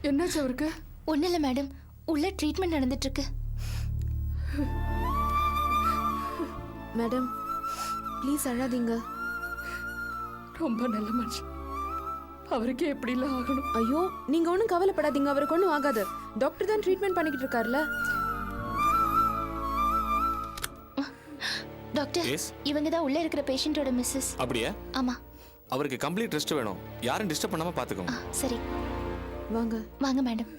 என்னாச்சு அவருக்கு? ஒன்றும் இல்லை மேடம், உள்ள ட்ரீட்மெண்ட் நடந்துட்டு இருக்கு. மேடம் ப்ளீஸ் அழாதீங்க. ரொம்ப நல்ல மனுஷன், அவருக்கு எப்படி இல்லை ஆகணும். ஐயோ நீங்க ஒன்றும் கவலைப்படாதீங்க, அவருக்கு ஒன்றும் ஆகாது. டாக்டர் தான் ட்ரீட்மெண்ட் பண்ணிக்கிட்டு இருக்காருல்ல. டாக்டர், இவங்க தான் உள்ள இருக்கிற பேஷண்டோட மிஸ்ஸஸ். அப்படியே? ஆமா. அவருக்கு கம்ப்ளீட் ரெஸ்ட் வேணும், யாரும் டிஸ்டர்ப் பண்ணாம பாத்துக்கோங்க. சரி வாங்க வாங்க மேடம்.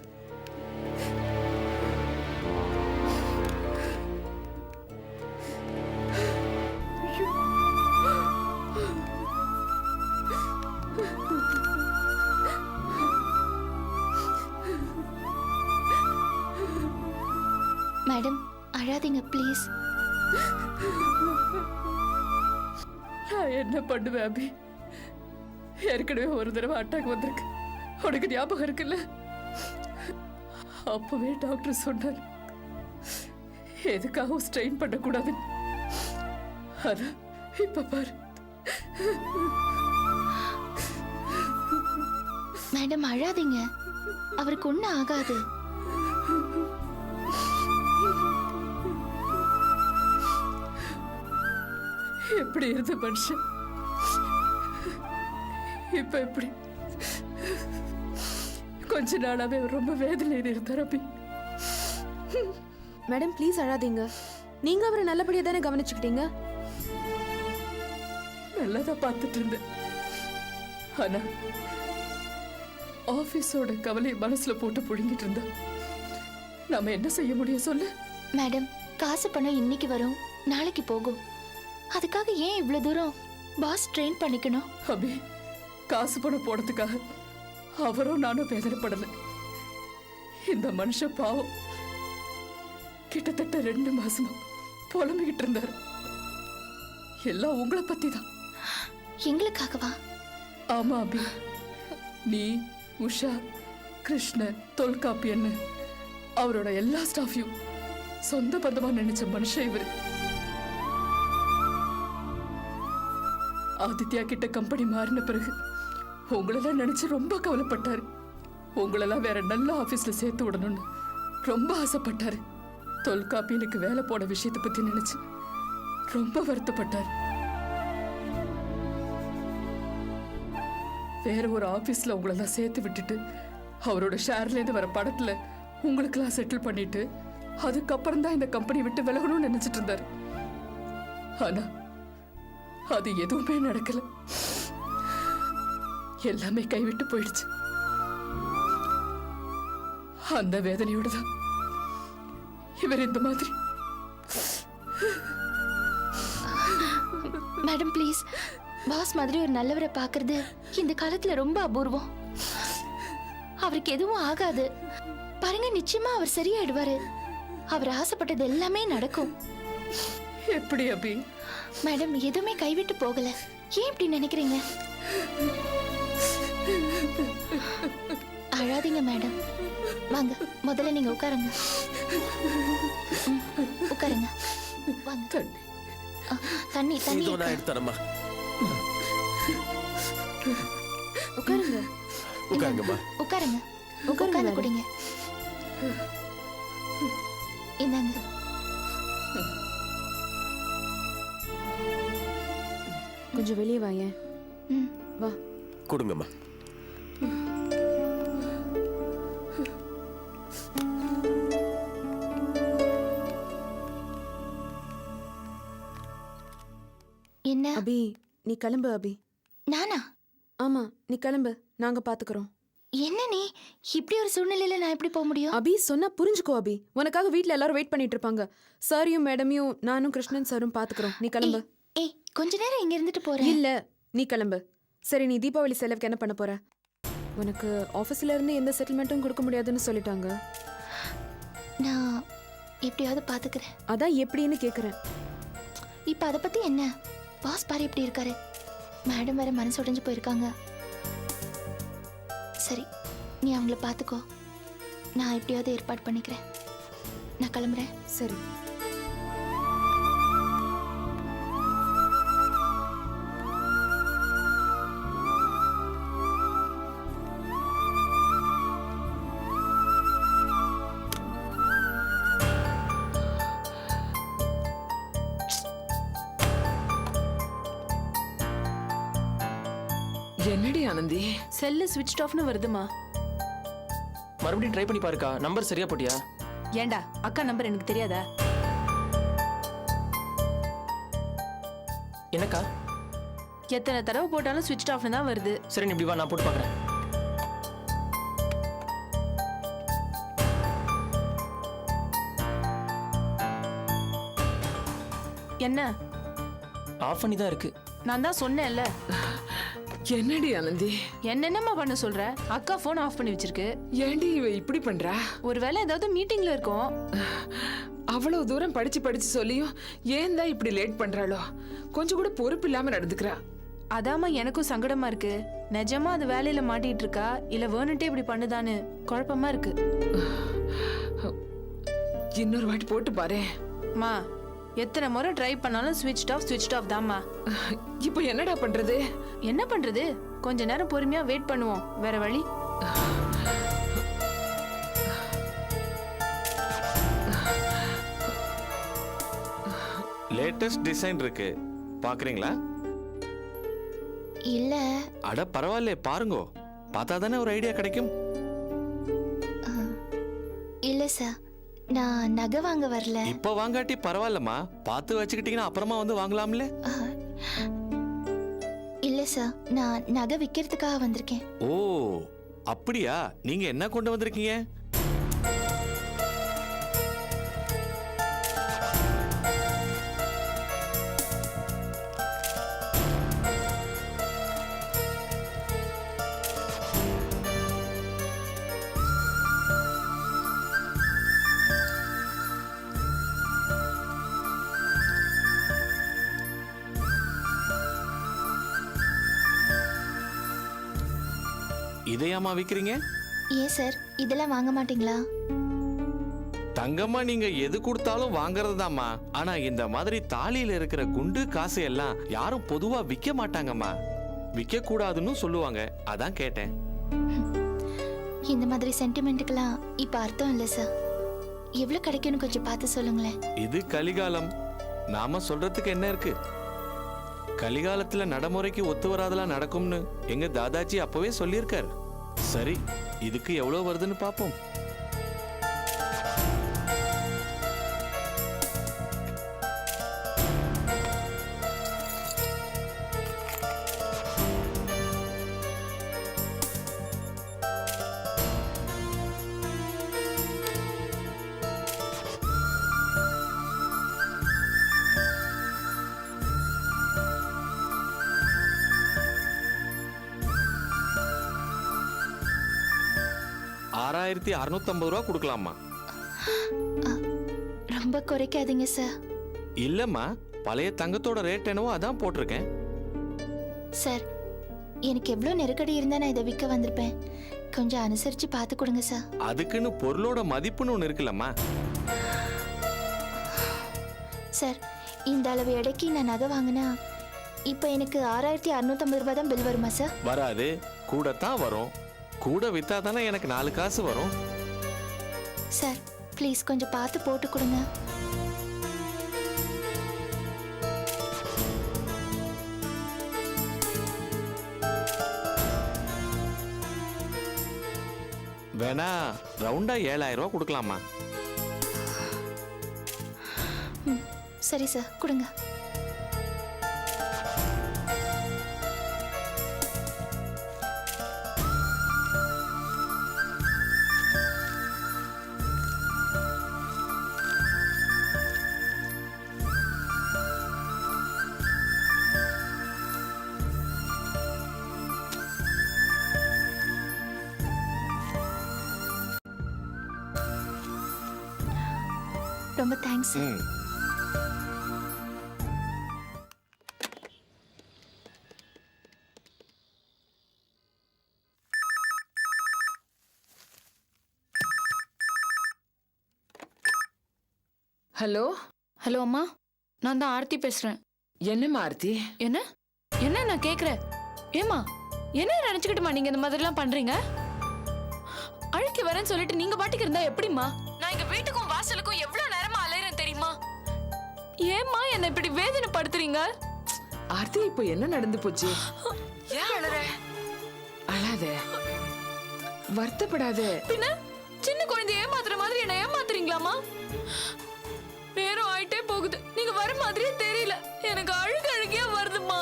மேடம் அழாதீங்க ப்ளீஸ். நான் என்ன பண்ணுவேன் அபி? ஏற்கனவே ஒரு தடவை அட்டாக் வந்திருக்கு, உனக்கு ஞாபகம் இருக்குல்ல? அப்பவே டாக்டர் சொன்னார் எதுக்காகவும் ஸ்ட்ரெயின் பண்ணக்கூடாது. ஆனா இப்ப பாரு. மேடம் அழாதீங்க, அவருக்கு ஒன்றும் ஆகாது. எப்படி இருந்த மனுஷன் இப்ப எப்படி? கொஞ்ச நாளாவே ரொம்ப வேதனையில் இருந்தார் அபி. மேடம் ப்ளீஸ் அழாதீங்க, நீங்க அவரை நல்லபடியா தானே கவனிச்சுக்கிட்டீங்க. நல்லதான் பார்த்துட்டு இருந்தேன். ஆனா ஆபீஸோட கவலை மனசுல போட்டு புழுங்கிட்டு இருந்தா நாம என்ன செய்ய முடியும் சொல்லு? மேடம் காசு பணம் இன்னைக்கு வரும் நாளைக்கு போகும், அதுக்காக ஏன் இவ்வளவு தூரம் பாஸ் ட்ரெயின் பண்ணிக்கணும்? அபி, காசு பணம் போடுறதுக்காக அவரும் நானும் வேதனைப்படல. இந்த மனுஷன் பாவம் கிட்டத்தட்ட 2 மாசமா புலம்பிக்கிட்டு இருந்தார். எல்லாம் உங்களை பத்தி தான். எங்களுக்காகவா? ஆமா அபி, நீ, உஷா, கிருஷ்ணன், தொல்காப்பியன்னு அவரோட எல்லா ஸ்டாஃபையும் சொந்த பந்தமா நினைச்ச மனுஷன் இவரு. ஆதித்யா கிட்ட கம்பெனி மாறின பிறகு உங்களெல்லாம் நினைச்சு ரொம்ப கவலைப்பட்டாரு. உங்களெல்லாம் வேற நல்ல ஆபீஸ்ல சேர்த்து விடணும்னு ரொம்ப ஆசைப்பட்டாரு. தொல்காப்பியனுக்கு வேலை போட விஷயத்தை பத்தி நினைச்சு ரொம்ப வருத்தப்பட்டாரு. வேற ஒரு ஆபீஸ்ல உங்களெல்லாம் சேர்த்து விட்டுட்டு அவரோட ஷேர்ல இருந்து வர படத்துல உங்களுக்கெல்லாம் செட்டில் பண்ணிட்டு அதுக்கப்புறம் தான் இந்த கம்பெனி விட்டு விலகணும்னு நினைச்சிட்டு இருந்தாரு. ஆனா அது எதுவுமே நடக்கல, எல்லாமே கைவிட்டு போயிடுச்சு. அந்த வேதனையோட தான் இவர் இந்த மாதிரி. மேடம் ப்ளீஸ், பாஸ் மாதிரி ஒரு நல்லவரை பார்க்கிறது இந்த காலத்துல ரொம்ப அபூர்வம். அவருக்கு எதுவும் ஆகாது பாருங்க, நிச்சயமா அவர் சரியாயிடுவாரு. அவர் ஆசைப்பட்டது எல்லாமே நடக்கும். எப்படி அபி? மேடம் எதுவுமே கைவிட்டு போகல, ஏன் இப்படி நினைக்கிறீங்க? அழாதீங்க மேடம். வாங்க முதல்ல நீங்க உட்காருங்க. உட்காருங்க. வாங்க. தண்ணி தண்ணி எடுத்துறமா. உட்காருங்க. உட்காருங்கம்மா. உட்காருங்க. உட்கார்ந்து குடிங்க. இந்தாங்க. கொஞ்சம் வெளியே வாங்க. வா. கொடுங்கம்மா. என்ன? அபி நீ கிளம்பு. அபி. நானா? ஆமா நீ கிளம்பு, நாங்க பாத்துக்கிறோம். என்ன நீ இப்படி ஒரு சூழ்நிலையில நான் எப்படி போக முடியும்? அபி சொன்னா புரிஞ்சுக்கோ. அபி உனக்காக வீட்ல எல்லாரும் வெயிட் பண்ணிட்டு இருப்பாங்க. சாரியும் மேடமையும் நானும் கிருஷ்ணன் சாரும் பாத்துக்கிறோம். நீ கிளம்பு. ஏய் கொஞ்ச நேரம் இங்க இருந்துட்டு போறேன். இல்ல நீ கிளம்பு. சரி நீ தீபாவளி செலவுக்கு என்ன பண்ண போற? உனக்கு ஆபீஸ்ல இருந்து எந்த செட்டில்மெண்ட்டும் கொடுக்க முடியாதுன்னு சொல்லிட்டாங்க. நான் எப்படியாவது பாத்துக்கிறேன். அதான் எப்படின்னு கேக்குறேன். இப்ப அத பத்தி என்ன? பாஸ் பாரு எப்படி இருக்காரு. மேடம் வேற மனசு உடைஞ்சு போயிருக்காங்க. சரி நீ அவங்கள பாத்துக்கோ, நான் எப்படியாவது ஏற்பாடு பண்ணிக்கிறேன். நான் கிளம்புறேன். சரி. ஆனந்தி? செல்லு ஸ்விட்ச் ஆஃப்னு வருதுமா. மறுபடியும் ட்ரை பண்ணி பாருக்கா. நம்பர் சரியா போட்டியா? ஏண்டா அக்கா நம்பர் எனக்கு தெரியாதா? என்னக்கா? எத்தனை தடவை போட்டாலும் ஸ்விட்ச் ஆஃப்னு தான் வருது. சரி நீ இப்படி வா, நான் போட்டு பார்க்குறேன். என்ன? ஆஃப் பண்ணி தான் இருக்கு. நான் தான் சொன்னேன்ல. என்னடி ஆனந்தி? என்னென்னமா பண்ண சொல்ற? அக்கா போன் ஆஃப் பண்ணி வச்சிருக்கு. ஏண்டி இவ இப்படி பண்றா? ஒருவேளை ஏதாவது மீட்டிங்ல இருக்கும். அவ்வளவு தூரம் படிச்சு படிச்சு சொல்லியும் ஏன் தான் இப்படி லேட் பண்றாளோ? கொஞ்சம் கூட பொறுப்பு இல்லாம நடந்துக்கிறா. அதாம்மா எனக்கும் சங்கடமா இருக்கு. நிஜமா அது வேலையில மாட்டிட்டு இருக்கா இல்ல வேணுட்டே இப்படி பண்ணுதான்னு குழப்பமா இருக்கு. இன்னொரு வாட்டி போட்டு பாரு. மா எத்தனை முறை ட்ரை பண்ணாலும் ஸ்விட்ச் ஆஃப் தாம்மா. இப்போ என்னடா பண்றது? என்ன பண்றது? கொஞ்ச நேரம் பொறுமையா வெயிட் பண்ணுவோம். வேற வழி. லேட்டஸ்ட் டிசைன் இருக்கு, பாக்குறீங்களா? இல்ல. அட பரவாயில்ல, பாருங்க. பார்த்தா தானே ஒரு ஐடியா கிடைக்கும். இல்ல சார், நான் நகை வாங்க வரல. இப்ப வாங்காட்டி பரவாயில்லம்மா, பார்த்து வச்சுக்கிட்டீங்கன்னா அப்புறமா வந்து வாங்கலாம்ல. இல்ல சார், நான் நகை விக்கிறதுக்காக வந்திருக்கேன். ஓ அப்படியா? நீங்க என்ன கொண்டு வந்திருக்கீங்க? இதையாமா விக்கிறீங்க? ஏன் சார், இதெல்லாம் வாங்க மாட்டீங்களா? தங்கம்மா, நீங்க எது கொடுத்தாலும் வாங்குறதுதாம்மா. ஆனா இந்த மாதிரி தாலியில இருக்கிற குண்டு காசு எல்லாம் யாரும் பொதுவா விக்க மாட்டாங்கம்மா. விக்க கூடாதுன்னு சொல்லுவாங்க, அதான் கேட்டேன். இந்த மாதிரி சென்டிமெண்ட்டுக்கெல்லாம் இப்ப அர்த்தம் இல்ல சார். எவ்வளவு கிடைக்கும்னு கொஞ்சம் பார்த்து சொல்லுங்களேன். இது கலிகாலம், நாம சொல்றதுக்கு என்ன இருக்கு? கலிகாலத்துல நடைமுறைக்கு ஒத்து வராதெல்லாம் நடக்கும்னு எங்க தாதாஜி அப்பவே சொல்லியிருக்காரு. சரி, இதுக்கு எவ்வளவு வருதுன்னு பாப்போம். $6,650 கொடுக்கலாமா? ரொம்ப குறைக்காதீங்க சார். இல்லம்மா, பழைய தங்கத்தோட ரேட் என்னவோ அதான் போட்டிருக்கேன். சார், எனக்கு எவ்வளவு நெருக்கடி இருந்தா நான் இதை விற்க வந்திருப்பேன். கொஞ்சம் அனுசரிச்சு பார்த்து கொடுங்க சார். அதுக்குன்னு பொருளோட மதிப்புன்னு ஒன்று இருக்குல்லம்மா. சார், இந்த அளவு எடைக்கு நான் நகை வாங்கினா இப்போ எனக்கு $6,650 தான் பில் வருமா சார்? வராது, கூடத்தான் வரும். கூட வித்தா தானே எனக்கு 4 காசு வரும். சார், ப்ளீஸ் கொஞ்சம் பார்த்து போட்டு கொடுங்க. வேணா ரவுண்டா $7,000 கொடுக்கலாமா? சரி சார், கொடுங்க. ரொம்ப தேங்க்ஸ். ஹலோ ஹலோ அம்மா, நான் தான் ஆர்த்தி பேசுறேன். என்னம்மா ஆர்த்தி? என்ன என்ன நான் கேக்குறேன்? ஏமா என்ன நினைச்சுக்கிட்டுமா நீங்க இந்த மாதிரிலாம் பண்றீங்க? அழுக்கி வரேன்னு சொல்லிட்டு நீங்க பாட்டுக்கு இருந்தா எப்படிமா? நான் எங்க வீட்டுக்கும் வாசலுக்கும் எவ்வளவு நேரமா அலையறேன் தெரியுமா? ஏமா என்ன இப்படி வேதனைப்படுத்துறீங்க? ஆர்த்தி, இப்போ என்ன நடந்து போச்சு? ஏன் அழற? அழாத, வருத்தப்படாத. பின்ன சின்ன குழந்தைய ஏமாத்துற மாதிரி என்ன ஏமாத்துறீங்களாமா? நேரம் ஆயிட்டே போகுது, நீங்க வர மாதிரியே தெரியல. எனக்கு அழுகையா வருதுமா.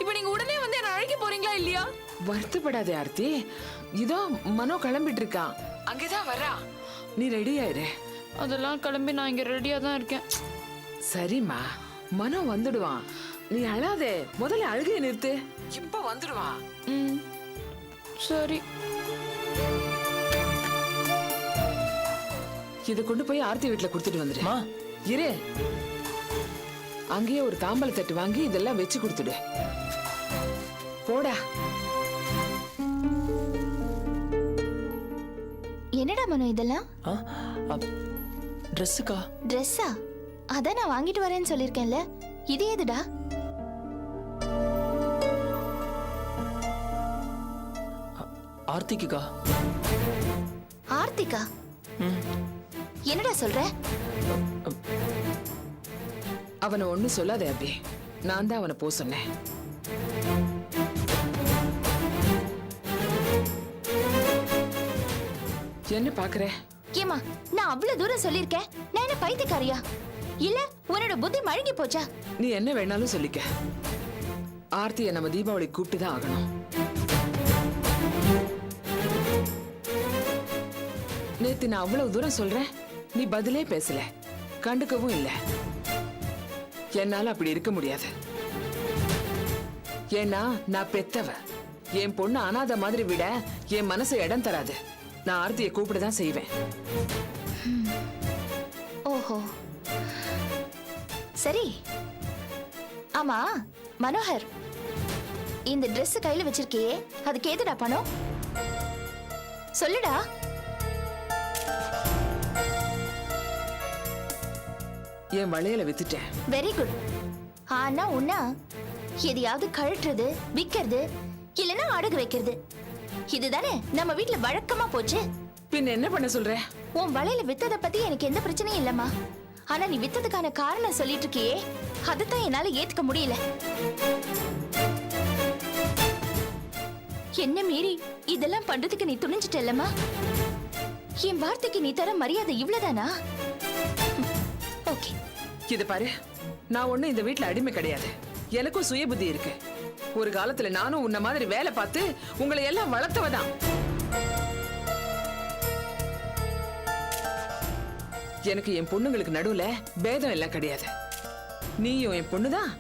இப்ப நீங்க உடனே வந்து என்ன அழைக்க போறீங்களா இல்லையா? வருத்தப்படாத ஆர்த்தி, இதோ மனோ கிளம்பிட்டு இருக்கான், அங்கேதான் வரா. நீ ரெடி ஆயிரு. அதெல்லாம் கிளம்பி நான் இங்க ரெடியா தான் இருக்கேன். சரிம்மா, மனோ வந்துடுவான். நீ அழாதே, முதல்ல அழுகைய நிறுத்து. இப்ப வந்துடுவான். ம், சரி. இத கொண்டு போய் ஆர்த்தி வீட்டுல கொடுத்துட்டு வந்துடு. மா. இரு, அங்கேயே ஒரு தாம்பல தட்டு வாங்கி இதெல்லாம் வச்சு கொடுத்துடு. போடா. என்னடா மனோ இதெல்லாம்? ட்ரெஸ்ஸுக்கா? ட்ரெஸ்ஸா? அதான் நான் வாங்கிட்டு வரேன்னு சொல்லிருக்கேன்ல. இது எதுடா? ஆர்த்திக்குக்கா. ஆர்த்திகா? ம். என்னடா சொல்ற? அவனை ஒண்ணு சொல்லாத அபி, நான் தான் அவனை போ சொன்னேன். என்ன பாக்குற? ஏமா, நான் அவ்வளவு தூரம் சொல்லிருக்கேன். நான் என்ன பைத்தியக்காரியா? இல்ல உன்னோட புத்தி மழுங்கி போச்சா? நீ என்ன வேணாலும் சொல்லிக்க, ஆர்த்தியை நம்ம தீபாவளி கூப்பிட்டு தான் ஆகணும். நேத்து நான் அவ்வளவு தூரம் சொல்றேன், நீ பதிலே பேசல, கண்டுக்கவும் இல்ல. என்னால அப்படி இருக்க முடியாது. ஏன்னா நான் பெத்தவ. என் பொண்ணு அனாதை மாதிரி விட என் மனசு இடம் தராது. நான் ஆர்த்தியை கூப்பிட தான் செய்வேன். ஓஹோ, சரி. ஆமா மனோகர், இந்த Dress கையில வச்சிருக்கியே, அதுக்கு ஏதுடா பணம்? சொல்லுடா. என் வளையல வித்துட்டேன். Very good. ஆனா உன்னா எதையாவது கழட்டுறது, விக்கிறது, இல்லனா அடகு வைக்கிறது, இதுதானே நம்ம வீட்ல வழக்கமா போச்சு. பின்ன என்ன பண்ண சொல்ற? உன் வளையல வித்தத பத்தி எனக்கு எந்த பிரச்சனையும் இல்லம்மா. ஆனா நீ வித்ததுக்கான காரணம் சொல்லிட்டு இருக்கியே, அதைத்தான் என்னால ஏத்துக்க முடியல. என்ன மீறி இதெல்லாம் பண்றதுக்கு நீ துணிஞ்சிட்டல்லம்மா? என் வார்த்தைக்கு நீ தர மரியாதை இவ்வளவுதானா? ஓகே. இது பாரு, நான் ஒண்ணு இந்த வீட்ல அடிமை கிடையாது. எனக்கும் சுய புத்தி இருக்கு. ஒரு காலத்துல நானும் உன்ன மாதிரி வேலை பார்த்து உங்களை எல்லாம் வளர்த்தவதான். எனக்கு என் பொண்ணுங்களுக்கு நடுவுல பேதம் எல்லாம் கிடையாது. நீயும் என் பொண்ணுதான்,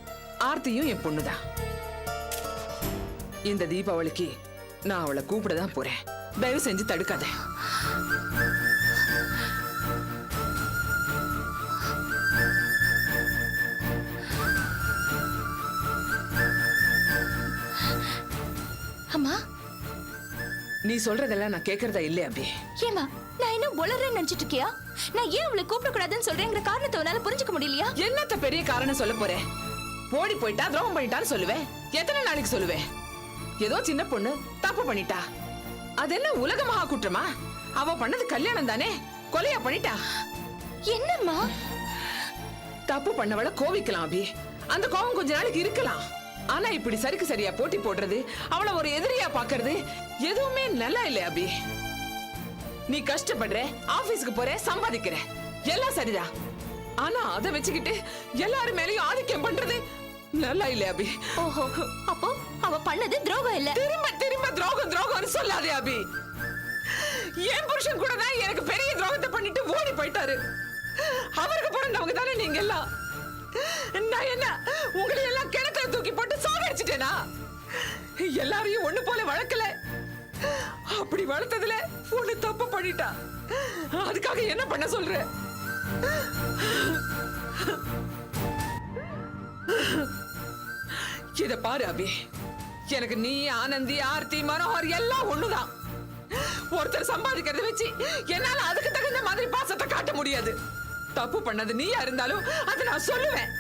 ஆர்த்தியும் என் பொண்ணுதான். இந்த தீபாவளிக்கு நான் அவளை கூப்பிட தான் போறேன். தயவு செஞ்சு தடுக்காத. அம்மா, நீ சொல்றதெல்லாம் நான் கேக்குறதா இல்லையா அபி? ஏமா நான் என்ன உளறேன்னு நினைச்சிட்டு இருக்கியா? நான் ஏன் அவளை கூப்பிட கூடாதுன்னு சொல்றேங்கிற காரணத்தை உன்னால புரிஞ்சுக்க முடியலையா? என்னத்த பெரிய காரணம் சொல்ல போறேன்? ஓடி போயிட்டா, துரோகம் பண்ணிட்டான்னு சொல்லுவேன். எத்தனை நாளைக்கு சொல்லுவேன்? ஏதோ சின்ன பொண்ணு தப்பு பண்ணிட்டா, அது என்ன உலக மகா குற்றமா? அவ பண்ணது கல்யாணம் தானே, கொலையா பண்ணிட்டா. என்னம்மா? தப்பு பண்ணவள கோவிக்கலாம் அபி, அந்த கோவம் கொஞ்ச நாளைக்கு இருக்கலாம். ஆனா இப்படி சரிக்கு சரியா போட்டி போடுறது, அவள ஒரு எதிரியா பாக்குறது எதுவுமே நல்லா இல்ல அபி. நீ கஷ்டப்படுற, ஆபீஸ்க்கு போற, சம்பாதிக்கிற, எல்லாம் சரிதான். ஆனா அதை வச்சுக்கிட்டு எல்லாரும் மேலயும் ஆதிக்கம் பண்றது நல்லா இல்ல அபி. ஓஹோ, அப்போ அவ பண்ணது துரோகம் இல்ல. திரும்ப திரும்ப துரோகம் துரோகம்னு சொல்லாதே அபி. என் புருஷன் கூட தான் எனக்கு பெரிய துரோகத்தை பண்ணிட்டு ஓடி போயிட்டாரு. அவருக்கு பிறந்தவங்க தானே நீங்க எல்லாம். நான் என்ன உங்களை எல்லாம் கிணத்துல தூக்கி போட்டு சாகடிச்சிட்டேனா? எல்லாரையும் ஒண்ணு போல வளர்க்கல. அப்படி வளர்த்ததுல ஒண்ணு தப்பு பண்ணிட்டா. அதுக்காக என்ன பண்ண சொல்ற? இத பாரு அபி, எனக்கு நீ, ஆனந்தி, ஆர்த்தி, மனோகர் எல்லாம் ஒண்ணுதான். ஒருத்தர் சம்பாதிக்கிறத வச்சு என்னால அதுக்கு தகுந்த மாதிரி பாசத்தை காட்ட முடியாது. தப்பு பண்ணது நீயா இருந்தாலும் அதை நான் சொல்லுவேன்.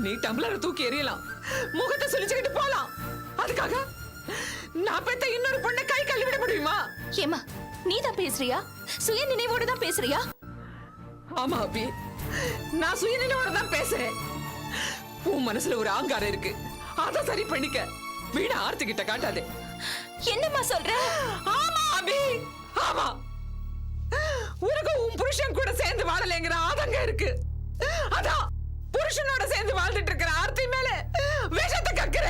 நீ டம்ளரை தூக்கி எறியலாம், முகத்தை சுழிச்சுக்கிட்டு போலாம். அதுக்காக நான் பெத்த இன்னொரு பொண்ணை கை கழுவி விட முடியுமா? ஏமா, நீ தான் பேசுறியா? சுய நினைவோட தான் பேசுறியா? ஆமா அபி, நான் சுயநிலையோட தான் பேசுறேன். உன் மனசுல ஒரு ஆங்காரம் இருக்கு, அத சரி பண்ணிக்க. வீணா ஆர்த்தி கிட்ட காட்டாதே. என்னம்மா சொல்ற? ஆமா அபி, ஆமா. உனக்கு உன் புருஷன் கூட சேர்ந்து வாழலைங்கிற ஆதங்கம் இருக்கு. அதான் புருஷனோட சேர்ந்து வாழ்ந்துட்டு இருக்கிற ஆர்த்தி மேல விஷத்தை கக்குற.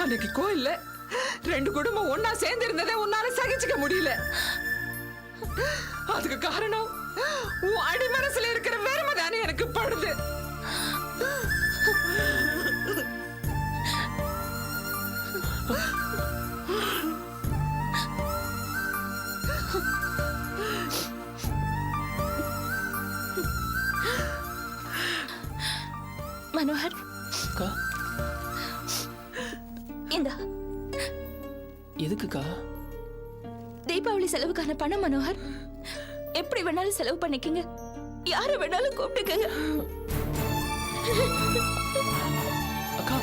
அன்னைக்கு கோயில்ல 2 குடும்பம் ஒன்னா சேர்ந்து இருந்ததை உன்னால சகிச்சுக்க முடியல. அதுக்கு காரணம் உன் அடிமனசுல இருக்கிற வெறுமை தானே எனக்கு படுது. மனோகர், அக்கா இந்தா எதுக்குக்கா? தீபாவளி செலவுக்கான பணம் மனோகர். எப்படி வேணாலும் செலவு பண்ணிக்கங்க, யாரை வேணாலும் கூப்பிட்டுக்கங்க. அக்கா